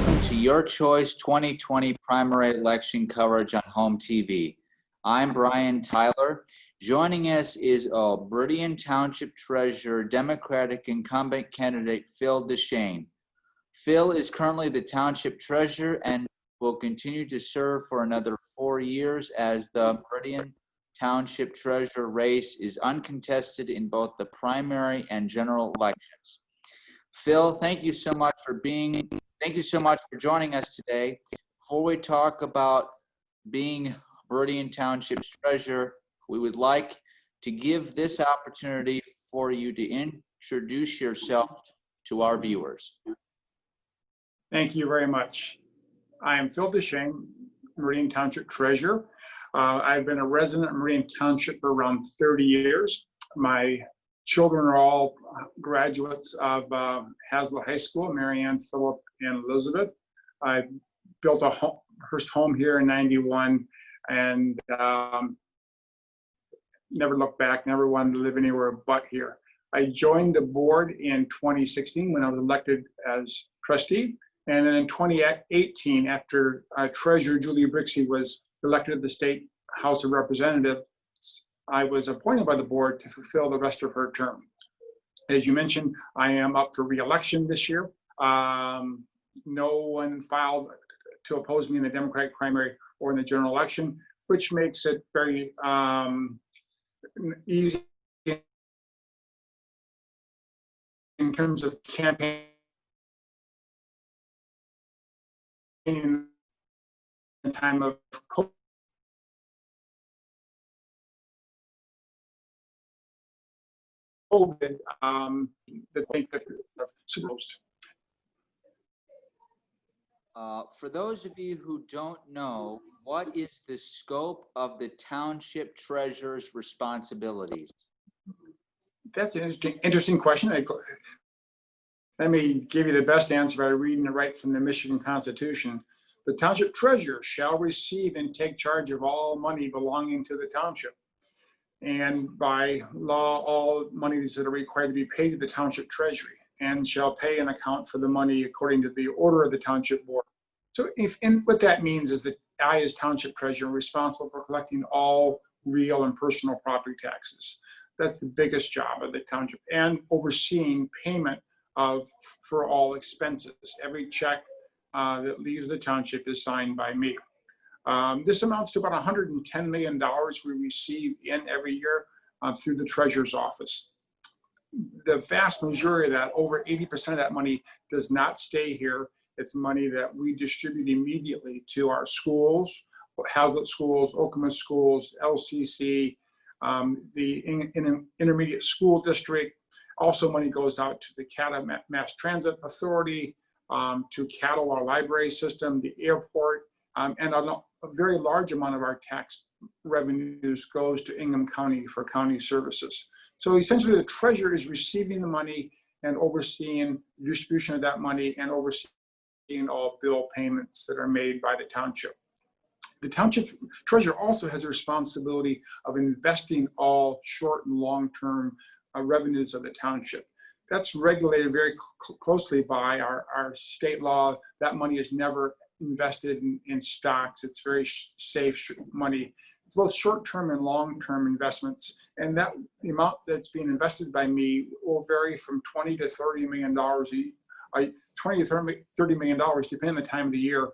welcome to Your Choice 2020 primary election coverage on HOMTV. I'm Brian Tyler. Joining us is Meridian Township Treasurer, Democratic incumbent candidate Phil Deschaine. Phil is currently the Township Treasurer and will continue to serve for another 4 years as the Meridian Township Treasurer race is uncontested in both the primary and general elections. Phil, thank you so much for joining us today. Before we talk about being Meridian Township's treasurer, we would like to give this opportunity for you to introduce yourself to our viewers. Thank you very much. I am Phil Deschaine, Meridian Township Treasurer. I've been a resident of Meridian Township for around 30 years. My children are all graduates of Hazlitt High School, Marianne, Philip, and Elizabeth. I built a first home here in '91 and never looked back, never wanted to live anywhere but here. I joined the board in 2016 when I was elected as trustee. And then in 2018, after Treasurer Julie Brixey was elected to the State House of Representatives, I was appointed by the board to fulfill the rest of her term. As you mentioned, I am up for re-election this year. No one filed to oppose me in the Democratic primary or in the general election, which makes it very easy in terms of campaign in the time of COVID, that think that supposed. For those of you who don't know, what is the scope of the Township Treasurer's responsibilities? That's an interesting question. Let me give you the best answer by reading it right from the Michigan Constitution. The Township Treasurer shall receive and take charge of all money belonging to the township. And by law, all monies that are required to be paid to the Township Treasury, and shall pay an account for the money according to the order of the Township Board. So what that means is that I, as Township Treasurer, am responsible for collecting all real and personal property taxes. That's the biggest job of the township, and overseeing payment for all expenses. Every check that leaves the township is signed by me. This amounts to about $110 million we receive in every year through the Treasurer's office. The vast majority of that, over 80% of that money, does not stay here. It's money that we distribute immediately to our schools, Hazlitt schools, Okemos schools, LCC, the intermediate school district. Also, money goes out to the CATA Mass Transit Authority, to Cattle, our library system, the airport, and a very large amount of our tax revenues goes to Ingham County for county services. So essentially, the treasurer is receiving the money and overseeing the distribution of that money and overseeing all bill payments that are made by the township. The township treasurer also has a responsibility of investing all short and long-term revenues of the township. That's regulated very closely by our state law. That money is never invested in stocks. It's very safe money. It's both short-term and long-term investments. And that the amount that's being invested by me will vary from $20 to $30 million, $20 to $30 million, depending on the time of the year.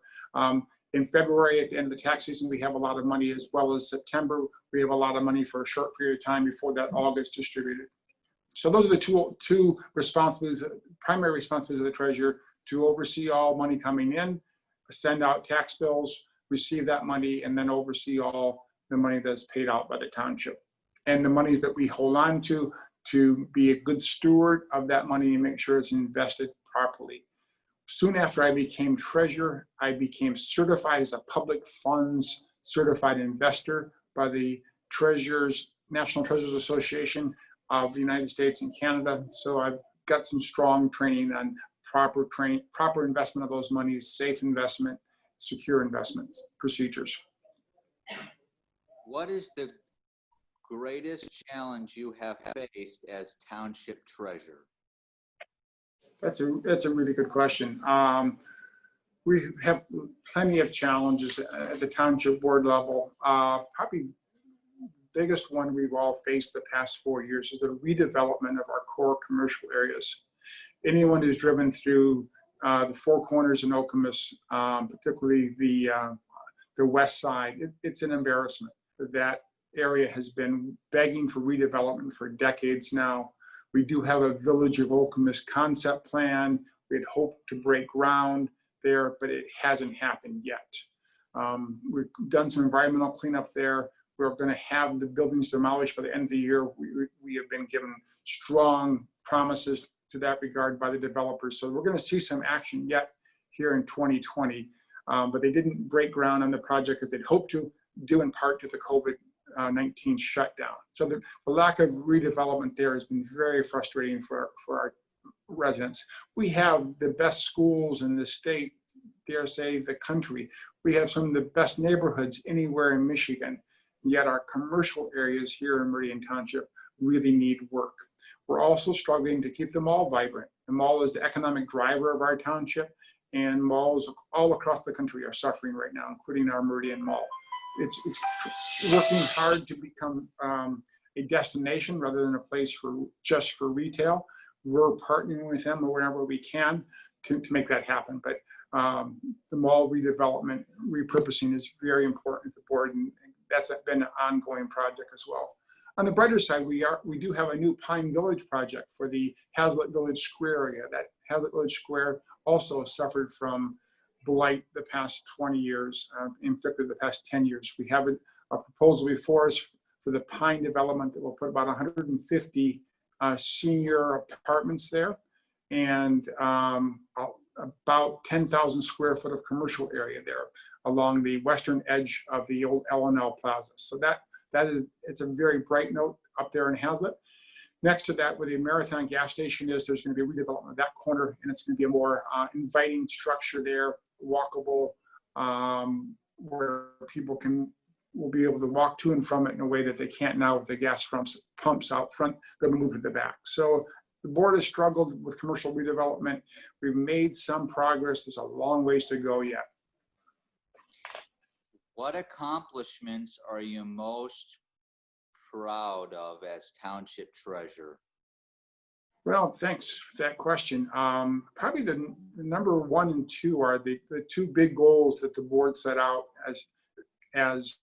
In February, at the end of the tax season, we have a lot of money, as well as September. We have a lot of money for a short period of time before that all gets distributed. So those are the two responsibilities, primary responsibilities of the treasurer: to oversee all money coming in, send out tax bills, receive that money, and then oversee all the money that's paid out by the township. And the monies that we hold on to be a good steward of that money and make sure it's invested properly. Soon after I became treasurer, I became certified as a public funds certified investor by the National Treasurers Association of the United States and Canada. So I've got some strong training on proper investment of those monies, safe investment, secure investments procedures. What is the greatest challenge you have faced as township treasurer? That's a really good question. We have plenty of challenges at the township board level. Probably biggest one we've all faced the past 4 years is the redevelopment of our core commercial areas. Anyone who's driven through the Four Corners in Okemos, particularly the west side, it's an embarrassment. That area has been begging for redevelopment for decades now. We do have a Village of Okemos concept plan. We had hoped to break ground there, but it hasn't happened yet. We've done some environmental cleanup there. We're going to have the buildings demolished by the end of the year. We have been given strong promises to that regard by the developers. So we're going to see some action yet here in 2020. But they didn't break ground on the project as they'd hoped to, due in part to the COVID-19 shutdown. So the lack of redevelopment there has been very frustrating for our residents. We have the best schools in the state, dare say the country. We have some of the best neighborhoods anywhere in Michigan. Yet our commercial areas here in Meridian Township really need work. We're also struggling to keep the mall vibrant. The mall is the economic driver of our township, and malls all across the country are suffering right now, including our Meridian Mall. It's working hard to become a destination rather than a place just for retail. We're partnering with them wherever we can to make that happen. But the mall redevelopment, repurposing is very important to the board, and that's been an ongoing project as well. On the brighter side, we do have a new Pine Village project for the Hazlitt Village Square area. That Hazlitt Village Square also suffered from blight the past 20 years, in particular the past 10 years. We have a proposal before us for the Pine development that will put about 150 senior apartments there, and about 10,000 square foot of commercial area there along the western edge of the old L&L Plaza. So it's a very bright note up there in Hazlitt. Next to that, where the Marathon gas station is, there's going to be a redevelopment of that corner, and it's going to be a more inviting structure there, walkable, where people will be able to walk to and from it in a way that they can't now with the gas pumps out front. They'll move to the back. So the board has struggled with commercial redevelopment. We've made some progress. There's a long ways to go yet. What accomplishments are you most proud of as Township Treasurer? Well, thanks for that question. Probably the number 1 and 2 are the two big goals that the board set out as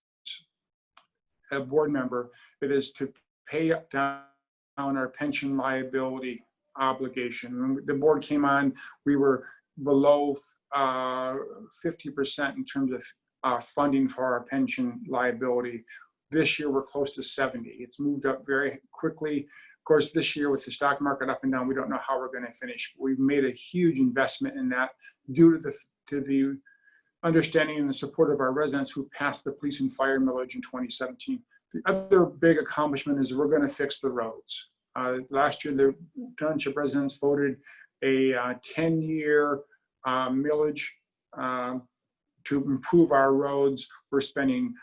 a board member. It is to pay down our pension liability obligation. When the board came on, we were below 50% in terms of funding for our pension liability. This year, we're close to 70. It's moved up very quickly. Of course, this year with the stock market up and down, we don't know how we're going to finish. We've made a huge investment in that due to the understanding and the support of our residents who passed the police and fire millage in 2017. The other big accomplishment is we're going to fix the roads. Last year, the township residents voted a 10-year millage to improve our roads. We're spending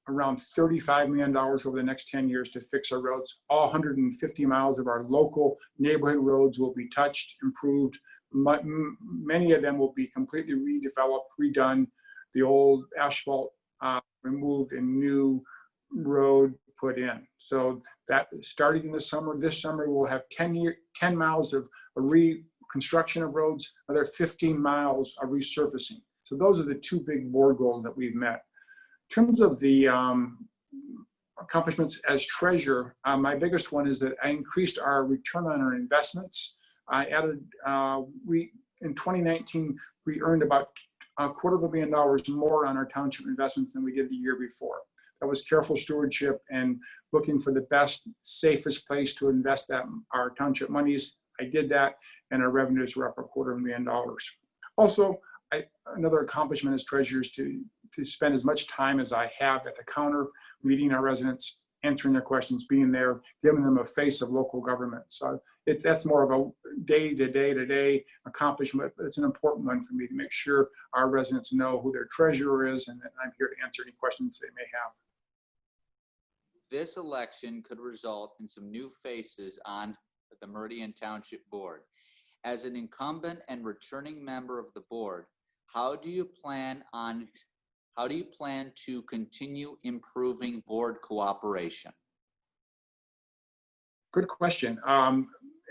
around $35 million over the next 10 years to fix our roads. All 150 miles of our local neighborhood roads will be touched, improved. Many of them will be completely redeveloped, redone, the old asphalt removed and new road put in. So that starting in this summer we'll have 10 miles of reconstruction of roads, another 15 miles of resurfacing. So those are the two big board goals that we've met. In terms of the accomplishments as treasurer, my biggest one is that I increased our return on our investments. I added, in 2019, we earned about $250,000 more on our township investments than we did the year before. That was careful stewardship and looking for the best, safest place to invest our township monies. I did that, and our revenues were up $250,000. Also, another accomplishment as treasurer is to spend as much time as I have at the counter, meeting our residents, answering their questions, being there, giving them a face of local government. So that's more of a day-to-day accomplishment, but it's an important one for me to make sure our residents know who their treasurer is, and that I'm here to answer any questions they may have. This election could result in some new faces on the Meridian Township Board. As an incumbent and returning member of the board, how do you plan to continue improving board cooperation? Good question.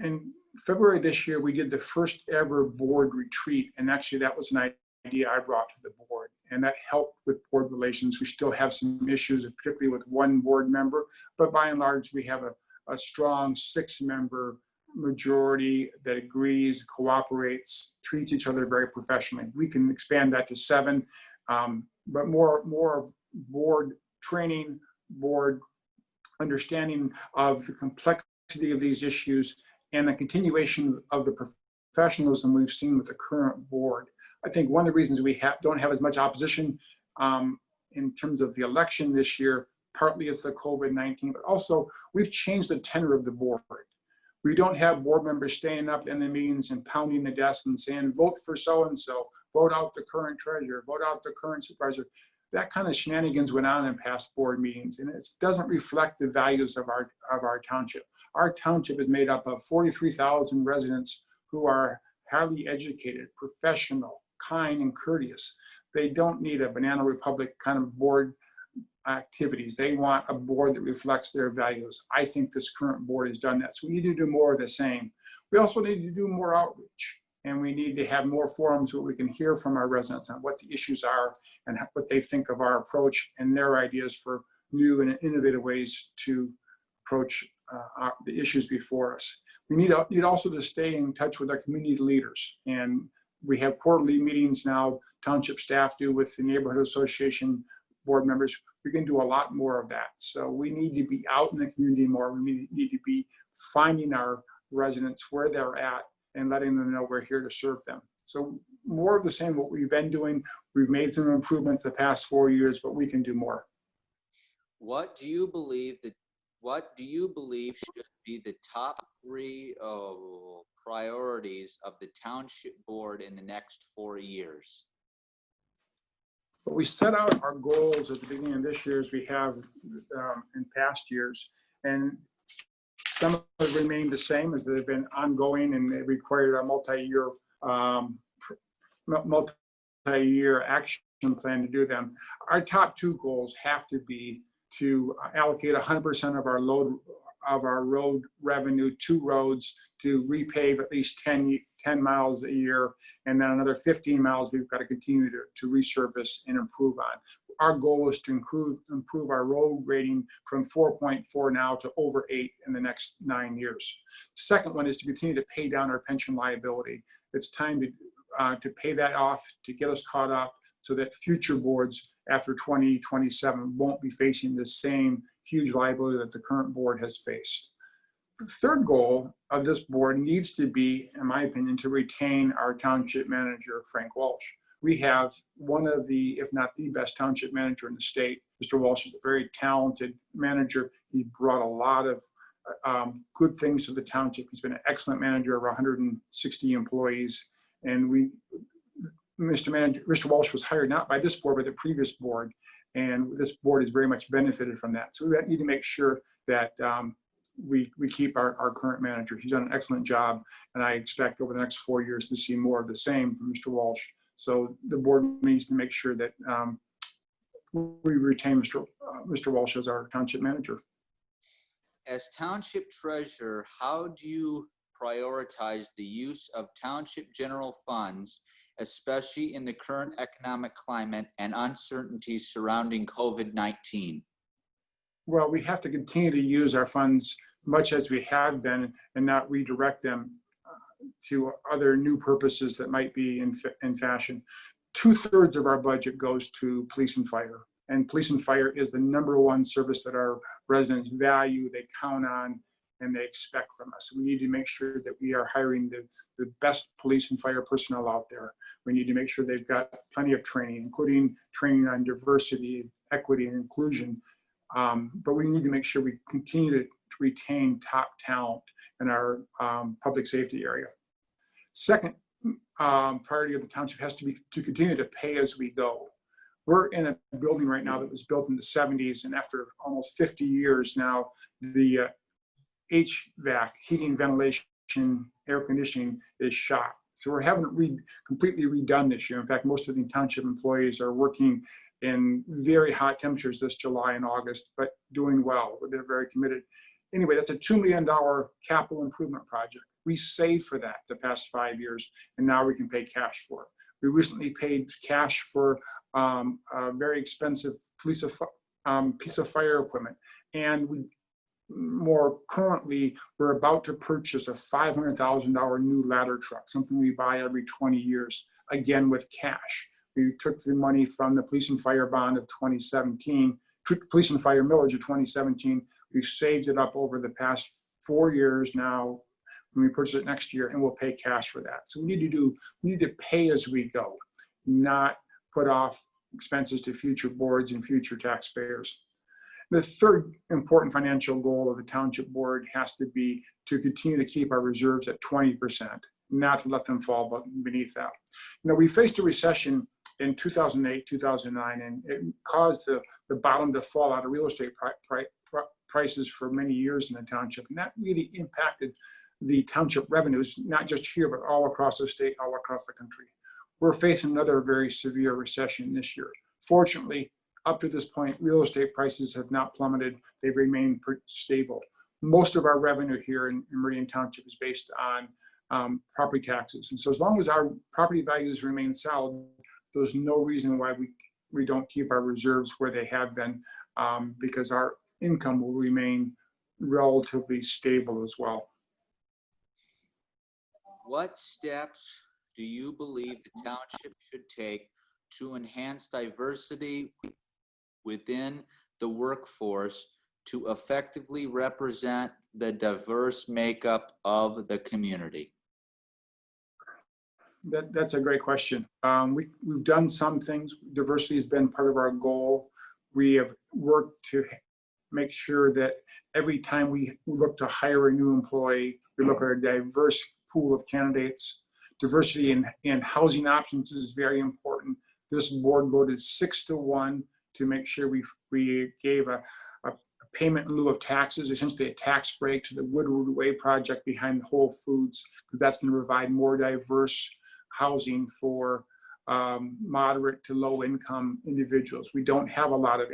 In February this year, we did the first ever board retreat, and actually that was an idea I brought to the board, and that helped with board relations. We still have some issues, particularly with one board member, but by and large, we have a strong 6-member majority that agrees, cooperates, treats each other very professionally. We can expand that to 7, but more of board training, board understanding of the complexity of these issues, and the continuation of the professionalism we've seen with the current board. I think one of the reasons we don't have as much opposition in terms of the election this year, partly it's the COVID-19, but also we've changed the tenor of the board. We don't have board members staying up in the meetings and pounding the desk and saying, vote for so-and-so, vote out the current treasurer, vote out the current supervisor. That kind of shenanigans went on in past board meetings, and it doesn't reflect the values of our township. Our township is made up of 43,000 residents who are highly educated, professional, kind, and courteous. They don't need a banana republic kind of board activities. They want a board that reflects their values. I think this current board has done that. So we need to do more of the same. We also need to do more outreach, and we need to have more forums where we can hear from our residents on what the issues are and what they think of our approach and their ideas for new and innovative ways to approach the issues before us. We need also to stay in touch with our community leaders, and we have quarterly meetings now, township staff do with the neighborhood association board members. We can do a lot more of that. So we need to be out in the community more. We need to be finding our residents where they're at and letting them know we're here to serve them. So more of the same what we've been doing. We've made some improvements the past 4 years, but we can do more. What do you believe should be the top 3 priorities of the township board in the next 4 years? But we set out our goals at the beginning of this year as we have in past years, and some of them remain the same as they've been ongoing, and they required a multi-year action plan to do them. Our top 2 goals have to be to allocate 100% of our road revenue to roads, to repave at least 10 miles a year, and then another 15 miles we've got to continue to resurface and improve on. Our goal is to improve our road rating from 4.4 now to over 8 in the next 9 years. The second one is to continue to pay down our pension liability. It's time to pay that off, to get us caught up, so that future boards after 2027 won't be facing the same huge liability that the current board has faced. The third goal of this board needs to be, in my opinion, to retain our township manager, Frank Walsh. We have one of the, if not the best township manager in the state. Mr. Walsh is a very talented manager. He brought a lot of good things to the township. He's been an excellent manager of 160 employees. And Mr. Walsh was hired not by this board, but the previous board. And this board has very much benefited from that. So we need to make sure that we keep our current manager. He's done an excellent job, and I expect over the next 4 years to see more of the same from Mr. Walsh. So the board needs to make sure that we retain Mr. Walsh as our township manager. As township treasurer, how do you prioritize the use of township general funds, especially in the current economic climate and uncertainties surrounding COVID-19? Well, we have to continue to use our funds much as we have been and not redirect them to other new purposes that might be in fashion. 2/3 of our budget goes to police and fire. And police and fire is the #1 service that our residents value, they count on, and they expect from us. We need to make sure that we are hiring the best police and fire personnel out there. We need to make sure they've got plenty of training, including training on diversity, equity, and inclusion. But we need to make sure we continue to retain top talent in our public safety area. Second priority of the township has to be to continue to pay as we go. We're in a building right now that was built in the 70s, and after almost 50 years now, the HVAC, heating, ventilation, air conditioning, is shot. So we haven't completely redone this year. In fact, most of the township employees are working in very hot temperatures this July and August, but doing well. They're very committed. Anyway, that's a $2 million capital improvement project. We saved for that the past 5 years, and now we can pay cash for it. We recently paid cash for a very expensive piece of fire equipment. And more currently, we're about to purchase a $500,000 new ladder truck, something we buy every 20 years, again with cash. We took the money from the police and fire bond of 2017, police and fire millage of 2017. We've saved it up over the past 4 years now. When we purchase it next year, and we'll pay cash for that. So we need to pay as we go, not put off expenses to future boards and future taxpayers. The third important financial goal of the township board has to be to continue to keep our reserves at 20%, not to let them fall beneath that. You know, we faced a recession in 2008, 2009, and it caused the bottom to fall out of real estate prices for many years in the township, and that really impacted the township revenues, not just here, but all across the state, all across the country. We're facing another very severe recession this year. Fortunately, up to this point, real estate prices have not plummeted. They've remained pretty stable. Most of our revenue here in Meridian Township is based on property taxes. And so as long as our property values remain solid, there's no reason why we don't keep our reserves where they have been, because our income will remain relatively stable as well. What steps do you believe the township should take to enhance diversity within the workforce to effectively represent the diverse makeup of the community? That's a great question. We've done some things. Diversity has been part of our goal. We have worked to make sure that every time we look to hire a new employee, we look at a diverse pool of candidates. Diversity in housing options is very important. This board voted 6-1 to make sure we gave a payment in lieu of taxes, essentially a tax break to the Woodward Way project behind Whole Foods, because that's going to provide more diverse housing for moderate to low income individuals. We don't have a lot of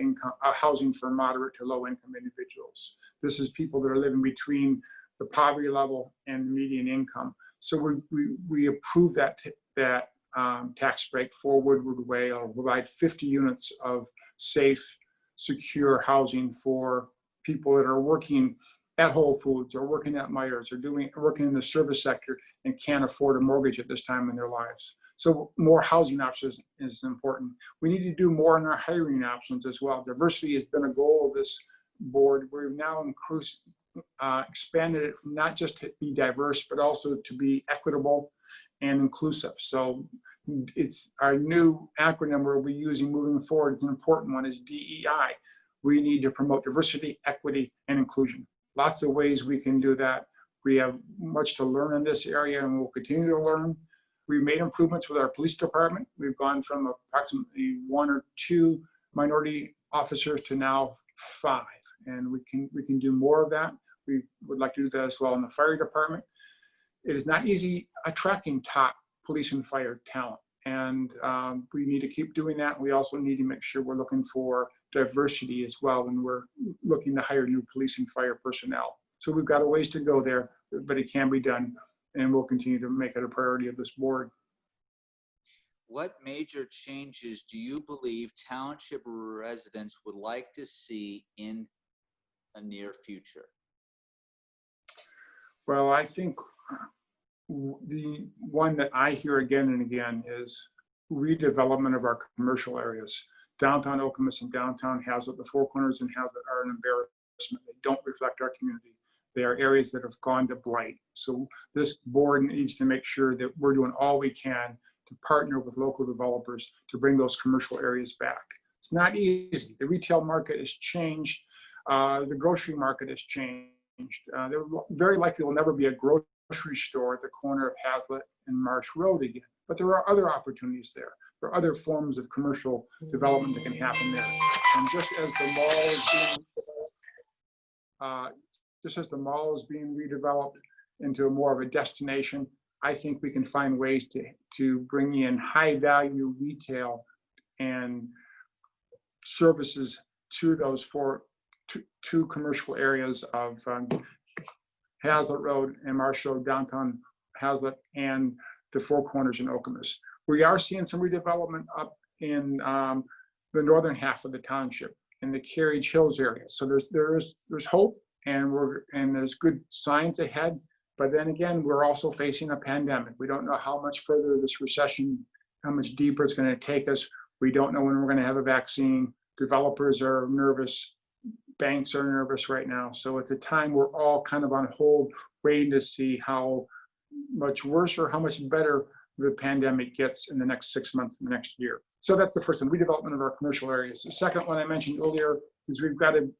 housing for moderate to low income individuals. This is people that are living between the poverty level and the median income. So we approved that tax break for Woodward Way. It'll provide 50 units of safe, secure housing for people that are working at Whole Foods or working at Myers or working in the service sector and can't afford a mortgage at this time in their lives. So more housing options is important. We need to do more in our hiring options as well. Diversity has been a goal of this board. We've now expanded it from not just to be diverse, but also to be equitable and inclusive. So it's our new acronym we'll be using moving forward. It's an important one, is DEI. We need to promote diversity, equity, and inclusion. Lots of ways we can do that. We have much to learn in this area, and we'll continue to learn. We've made improvements with our police department. We've gone from approximately 1 or 2 minority officers to now 5, and we can do more of that. We would like to do that as well in the fire department. It is not easy attracting top police and fire talent, and we need to keep doing that. We also need to make sure we're looking for diversity as well when we're looking to hire new police and fire personnel. So we've got a ways to go there, but it can be done, and we'll continue to make it a priority of this board. What major changes do you believe township residents would like to see in the near future? Well, I think the one that I hear again and again is redevelopment of our commercial areas. Downtown Okemos and downtown Hazlet, the Four Corners and Hazlet, are an embarrassment. They don't reflect our community. They are areas that have gone to blight. So this board needs to make sure that we're doing all we can to partner with local developers to bring those commercial areas back. It's not easy. The retail market has changed. The grocery market has changed. There very likely will never be a grocery store at the corner of Hazlet and Marsh Road again. But there are other opportunities there. There are other forms of commercial development that can happen there. And just as the mall is being redeveloped into more of a destination, I think we can find ways to bring in high value retail and services to those two commercial areas of Hazlet Road and Marsh Road, downtown Hazlet, and the Four Corners in Okemos. We are seeing some redevelopment up in the northern half of the township, in the Carriage Hills area. So there's hope, and there's good signs ahead. But then again, we're also facing a pandemic. We don't know how much further this recession, how much deeper it's going to take us. We don't know when we're going to have a vaccine. Developers are nervous. Banks are nervous right now. So it's a time we're all kind of on hold, waiting to see how much worse or how much better the pandemic gets in the next 6 months, in the next year. So that's the first one, redevelopment of our commercial areas. The second one I mentioned earlier is we've got to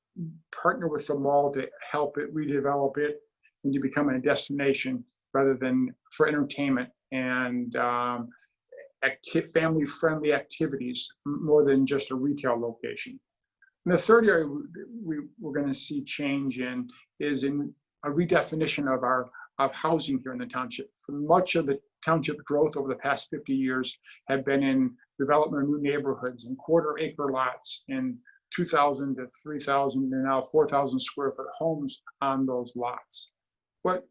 partner with the mall to help it redevelop it into becoming a destination rather than for entertainment and family-friendly activities more than just a retail location. And the third area we're going to see change in is in a redefinition of housing here in the township. For much of the township growth over the past 50 years have been in development of new neighborhoods and quarter-acre lots and 2,000 to 3,000 and now 4,000 square foot homes on those lots. What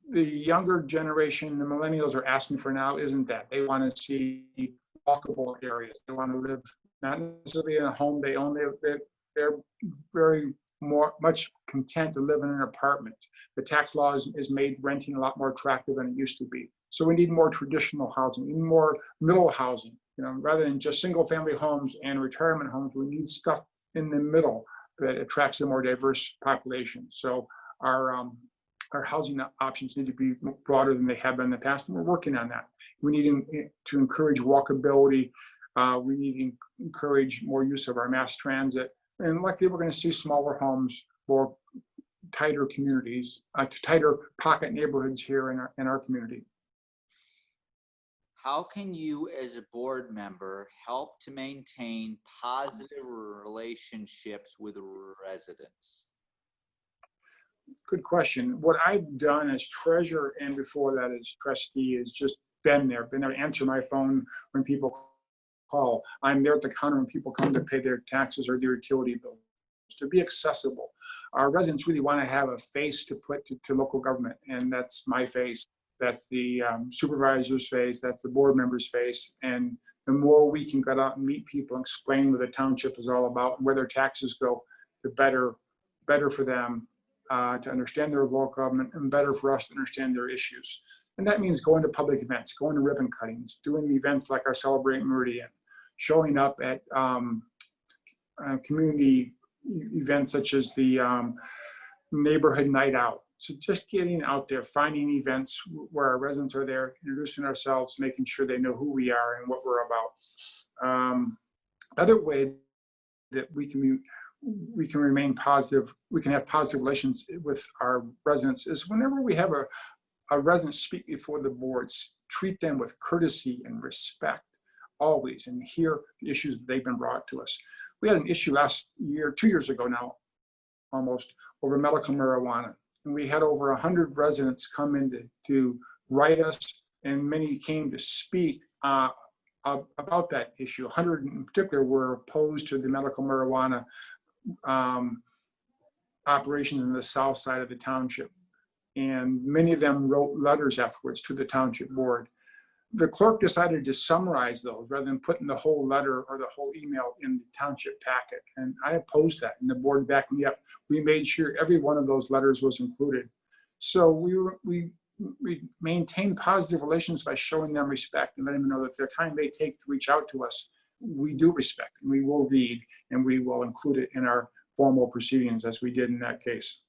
the younger generation, the millennials, are asking for now isn't that. They want to see walkable areas. They want to live not necessarily in a home they own. They're very much content to live in an apartment. The tax law is made renting a lot more attractive than it used to be. So we need more traditional housing, we need more middle housing. You know, rather than just single family homes and retirement homes, we need stuff in the middle that attracts a more diverse population. So our housing options need to be broader than they have been in the past, and we're working on that. We need to encourage walkability. We need to encourage more use of our mass transit. And likely we're going to see smaller homes, more tighter communities, tighter pocket neighborhoods here in our community. How can you, as a board member, help to maintain positive relationships with residents? Good question. What I've done as treasurer and before that as trustee is just been there to answer my phone when people call. I'm there at the counter when people come to pay their taxes or their utility bills, to be accessible. Our residents really want to have a face to put to local government, and that's my face. That's the supervisor's face, that's the board member's face. And the more we can get out and meet people and explain what the township is all about and where their taxes go, the better for them to understand their local government, and better for us to understand their issues. And that means going to public events, going to ribbon cuttings, doing events like our Celebrate Meridian, showing up at community events such as the neighborhood night out. So just getting out there, finding events where our residents are there, introducing ourselves, making sure they know who we are and what we're about. Other way that we can remain positive, we can have positive relations with our residents is whenever we have a resident speak before the boards, treat them with courtesy and respect always, and hear the issues that they've been brought to us. We had an issue last year, 2 years ago now, almost, over medical marijuana. And we had over 100 residents come in to write us, and many came to speak about that issue. 100 in particular were opposed to the medical marijuana operations in the south side of the township. And many of them wrote letters afterwards to the township board. The clerk decided to summarize those rather than putting the whole letter or the whole email in the township packet. And I opposed that, and the board backed me up. We made sure every one of those letters was included. So we maintain positive relations by showing them respect and letting them know that the time they take to reach out to us, we do respect, and we will read, and we will include it in our formal proceedings as we did in that case.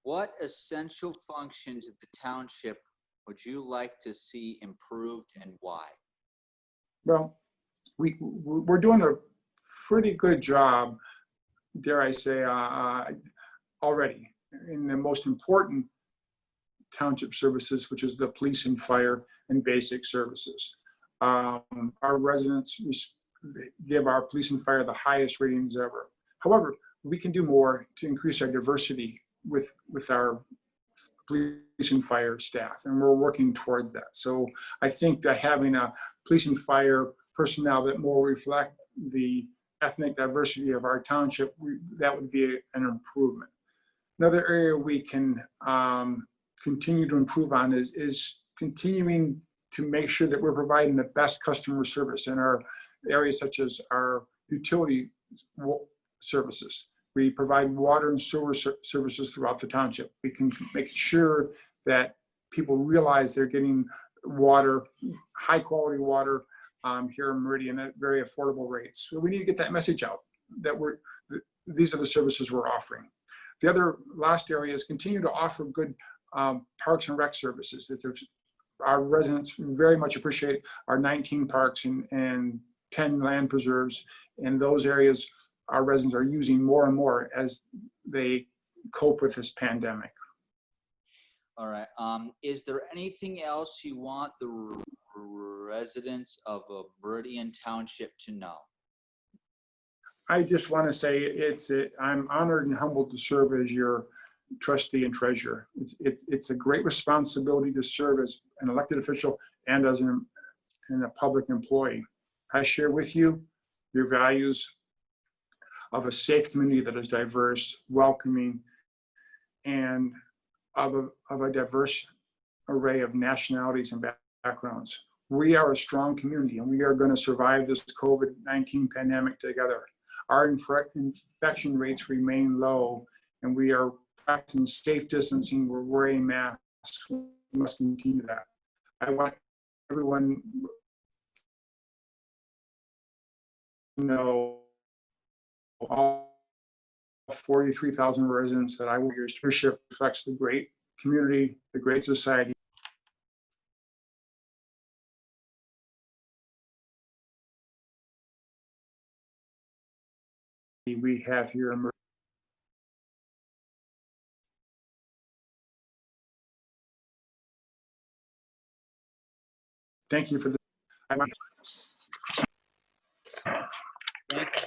What essential functions of the township would you like to see improved, and why? Well, we're doing a pretty good job, dare I say, already in the most important township services, which is the police and fire and basic services. Our residents give our police and fire the highest ratings ever. However, we can do more to increase our diversity with our police and fire staff, and we're working toward that. So I think that having a police and fire personnel that more reflect the ethnic diversity of our township, that would be an improvement. Another area we can continue to improve on is continuing to make sure that we're providing the best customer service in our areas such as our utility services. We provide water and sewer services throughout the township. We can make sure that people realize they're getting water, high quality water here in Meridian at very affordable rates. So we need to get that message out that these are the services we're offering. The other last area is continue to offer good parks and rec services. Our residents very much appreciate our 19 parks and 10 land preserves. In those areas, our residents are using more and more as they cope with this pandemic. All right. Is there anything else you want the residents of Meridian Township to know? I just want to say I'm honored and humbled to serve as your trustee and treasurer. It's a great responsibility to serve as an elected official and as a public employee. I share with you your values of a safe community that is diverse, welcoming, and of a diverse array of nationalities and backgrounds. We are a strong community, and we are going to survive this COVID-19 pandemic together. Our infection rates remain low, and we are practicing safe distancing. We're wearing masks. We must continue that. I want everyone to know all 43,000 residents that I will your stewardship reflects the great community, the great society. We have here in Meridian. Thank you for the. Thank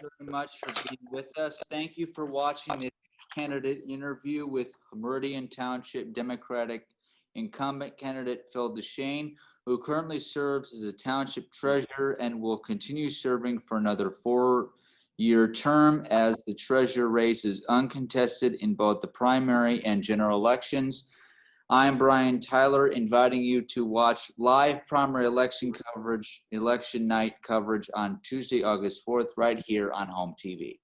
you very much for being with us. Thank you for watching the candidate interview with Meridian Township Democratic incumbent candidate Phil Deschaine, who currently serves as a township treasurer and will continue serving for another 4-year term as the treasurer race is uncontested in both the primary and general elections. I'm Brian Tyler, inviting you to watch live primary election coverage, election night coverage on Tuesday, August 4th, right here on HOMTV.